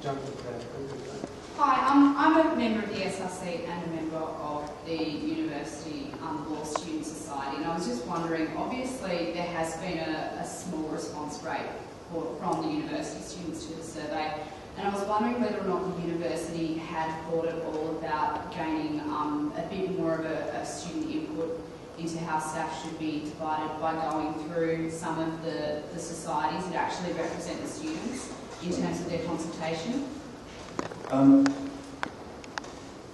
jump into that quickly. Hi, I'm a member of the SRC and a member of the University Law Student Society, and I was just wondering, obviously there has been a small response rate from the university students to the survey, and I was wondering whether or not the university had thought at all about gaining a bit more of a student input into how staff should be divided by going through some of the societies that actually represent the students in terms of their consultation.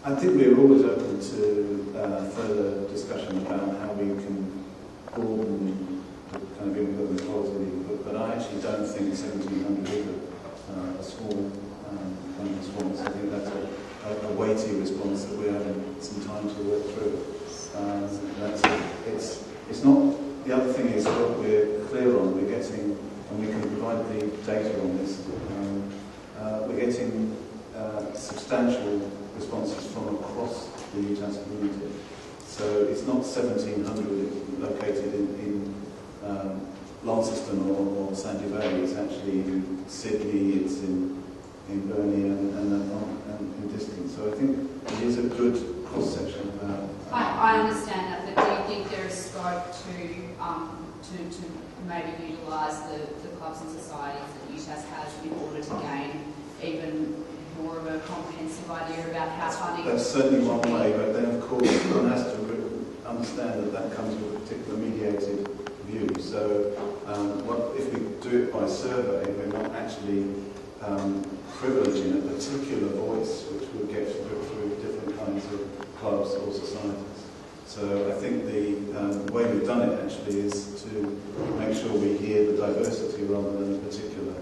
I think we're always open to further discussion about how we can broaden the kind of input and quality of input, but I actually don't think 1,700 is a small kind of response. I think that's a weighty response that we're having some time to work through. It's not. The other thing is what we're clear on. We're getting, and we can provide the data on this. We're getting substantial responses from across the UTAS community. So it's not 1,700 located in Launceston or Sandy Bay. It's actually in Sydney. It's in Burnie and in distance. So I think it is a good cross section about. I understand that, but do you think there is scope to maybe utilise the clubs and societies that UTAS has in order to gain even more of a comprehensive idea about how funding? That's certainly one way, but then of course one has to understand that comes with a particular mediated view. So if we do it by survey, we're not actually privileging a particular voice which would get through different kinds of clubs or societies. So I think the way we've done it actually is to make sure we hear the diversity rather than a particular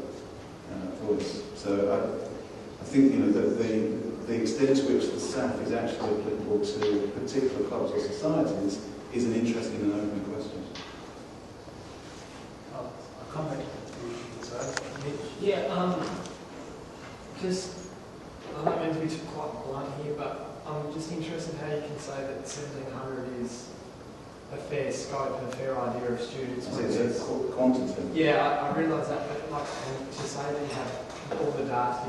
voice. So I think the extent to which the SSAF is actually applicable to particular clubs or societies is an interesting and open question. A comment. Yeah, just, I don't mean to be quite blunt here, but I'm just interested how you can say that 1,700 is a fair scope, a fair idea of students. It's a quantity. Yeah, I realise that, but like to say that you have all the data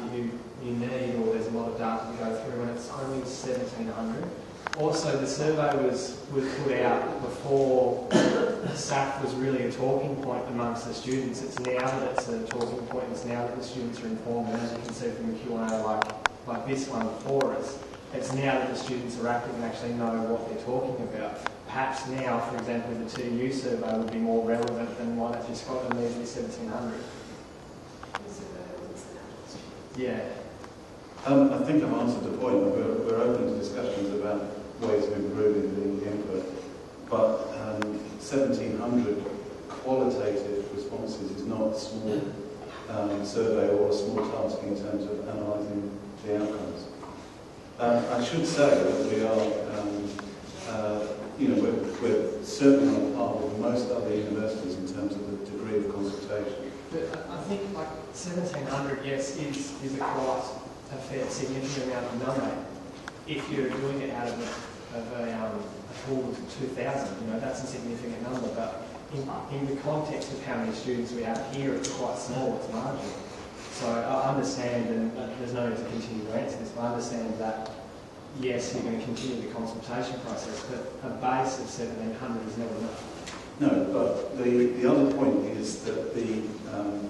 you need, or there's a lot of data to go through, when it's only 1,700. Also, the survey was put out before SSAF was really a talking point amongst the students. It's now that it's a talking point. It's now that the students are informed, and as you can see from the Q&A like this one before us, it's now that the students are active and actually know what they're talking about. Perhaps now, for example, the TUU survey would be more relevant than one if you Scotland measure 1,700. Yeah. I think I've answered the point. We're open to discussions about ways of improving the input, but 1,700 qualitative responses is not a small survey or a small task in terms of analysing the outcomes. I should say that we are, we're certainly on par with most other universities in terms of the degree of consultation. But I think like 1,700, yes, is quite a fair, significant amount of number. If you're doing it out of a pool of 2,000, that's a significant number. But in the context of how many students we have here, it's quite small, it's marginal. So I understand, and there's no need to continue to answer this, but I understand that, yes, you're going to continue the consultation process, but a base of 1,700 is never enough. No, but the other point is that the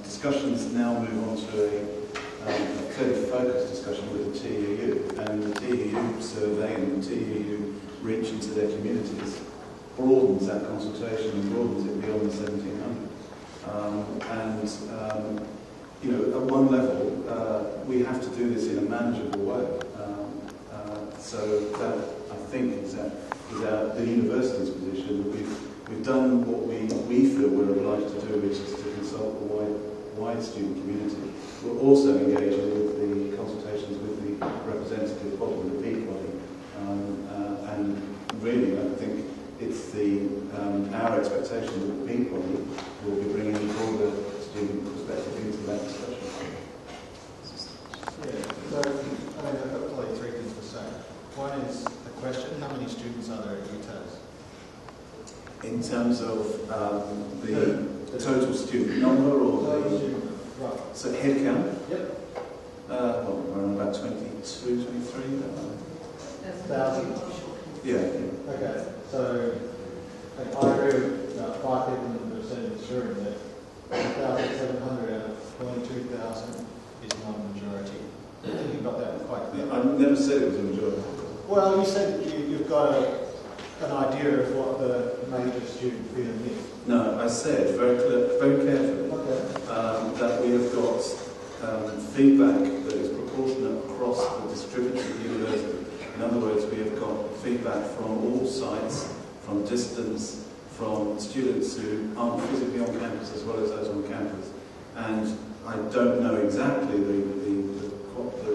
discussions now move on to a clearly focused discussion with the TUU, and the TUU survey and the TUU reach into their communities broadens that consultation and broadens it beyond the 1,700. At one level, we have to do this in a manageable way. So that, I think, is the university's position. We've done what we feel we're obliged to do, which is to consult the wide student community. We're also engaging with the consultations with the representative body, the peak body. And really, I think it's our expectation that the peak body will be bringing a broader student perspective into that discussion. Yeah, so I've got probably three things to say. One is a question: how many students are there at UTAS? In terms of the total student number or the right. so head count? Yep. 22, 23, that one. Thousand. Yeah. Okay, so I agree with 5 people that have said in this room that 1,700 out of 22,000 is not a majority. You got that quite clear. I never said it was a majority. Well, you said you've got an idea of what the major student feeling is. No, I said very carefully Okay. that we have got feedback that is proportionate across the distributed university. In other words, we have got feedback from all sites, from distance, from students who aren't physically on campus as well as those on campus. And I don't know exactly the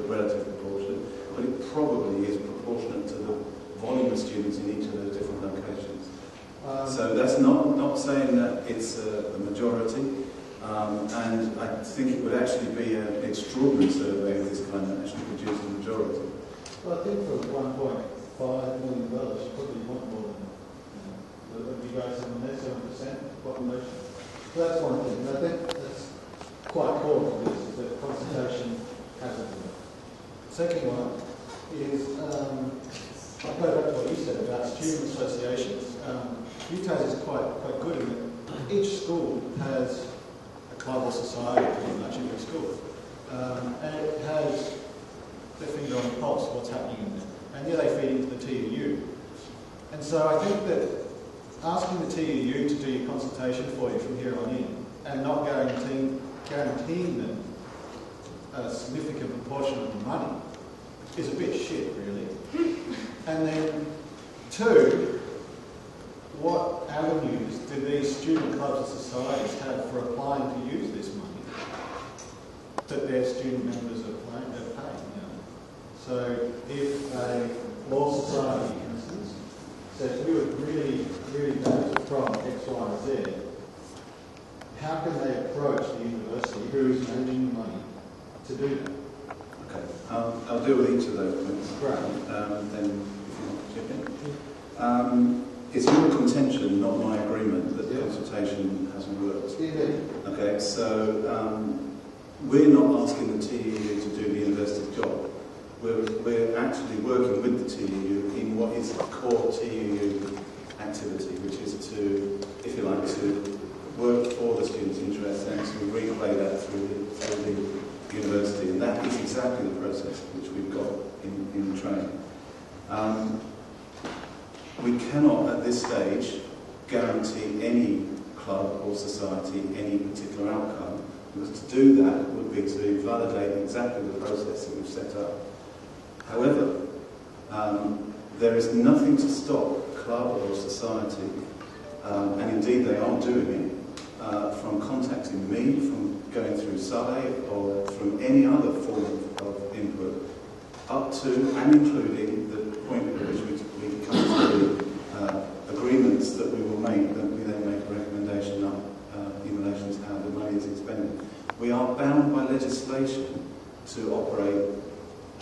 relative proportion, but it probably is proportionate to the volume of students in each of those different locations. So that's not saying that it's the majority, and I think it would actually be an extraordinary survey of this kind that actually produces a majority. Well, I think for $1.5 million, you probably want more than that. If you guys have on there, 7% population. So that's one thing. And I think that's quite core to this, is that consultation hasn't worked. Second one is, I'll go back to what you said about student associations. UTAS is quite good in that each school has a club or society, pretty much every school. And it has their finger on the pulse of what's happening in there. And yeah, they feed into the TUU. And so I think that asking the TUU to do your consultation for you from here on in, and not guaranteeing them a significant proportion of the money, is a bit shit, really. And then, two, what avenues do these student clubs and societies have for applying to use this money that their student members are paying? So if a law society, for instance, says we would really benefit from X, Y, and Z, how can they approach the university who is managing the money to do that? Okay, I'll deal with each of those points. Right. Then, if you want to chip in. It's your contention, not my agreement, that the consultation hasn't worked. Yeah. Okay, so we're not asking the TUU to do the university's job. We're actually working with the TUU in what is the core TUU activity, which is to, if you like, to work for the students' interests and to replay that through the university. And that is exactly the process which we've got in training. We cannot, at this stage, guarantee any club or society any particular outcome, because to do that would be to validate exactly the process that we've set up. However, there is nothing to stop a club or a society, and indeed they are doing it, from contacting me, from going through Saleh or from any other form of input, up to and including the point at which we come to agreements that we will make, that we then make a recommendation up in relation to how the money is expended. We are bound by legislation to operate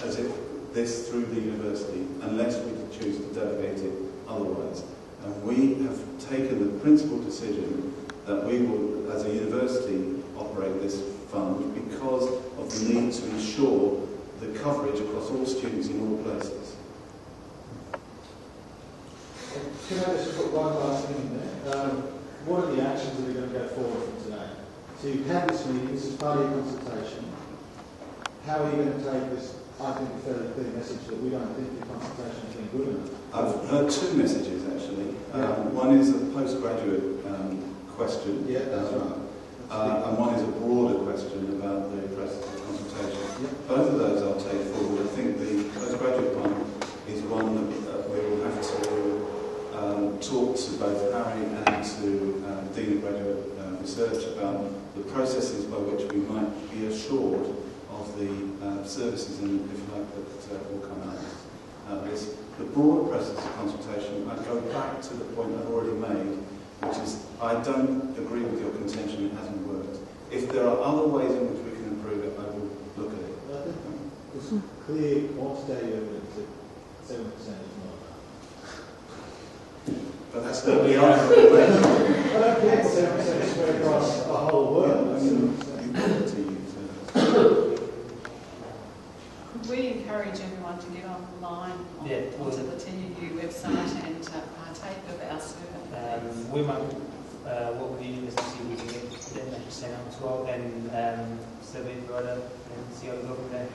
as if this through the university, unless we choose to delegate it otherwise. And we have taken the principal decision that we will, as a university, operate this fund because of the need to ensure the coverage across all students in all places. Can I just put one last thing in there? What are the actions that are going to go forward from today? So you've had this meeting, this is part of your consultation. How are you going to take this, I think, a fairly clear message that we don't think the consultation has been good enough? I've heard two messages, actually. One is a postgraduate question. Yeah, that's right. And one is a broader question about the process of consultation. Yeah. Both of those I'll take forward. I think the postgraduate one is one that we will have to talk to both Harry and to Dean of Graduate Research about the processes by which we might be assured of the services and, if you like, that will come out of this. The broader process of consultation, I'd go back to the point I've already made, which is I don't agree with your contention it hasn't worked. If there are other ways in which we can improve it, I will look at it. I think it's clear quantitative evidence that 7% is not enough. But that's not the argument. I don't think 7% is spread across the whole world. You put it to you. Could we encourage everyone to get online onto the TUU website and partake of our survey? We might work with the university using it, then national centre as well, and survey provider, and see how we go from there.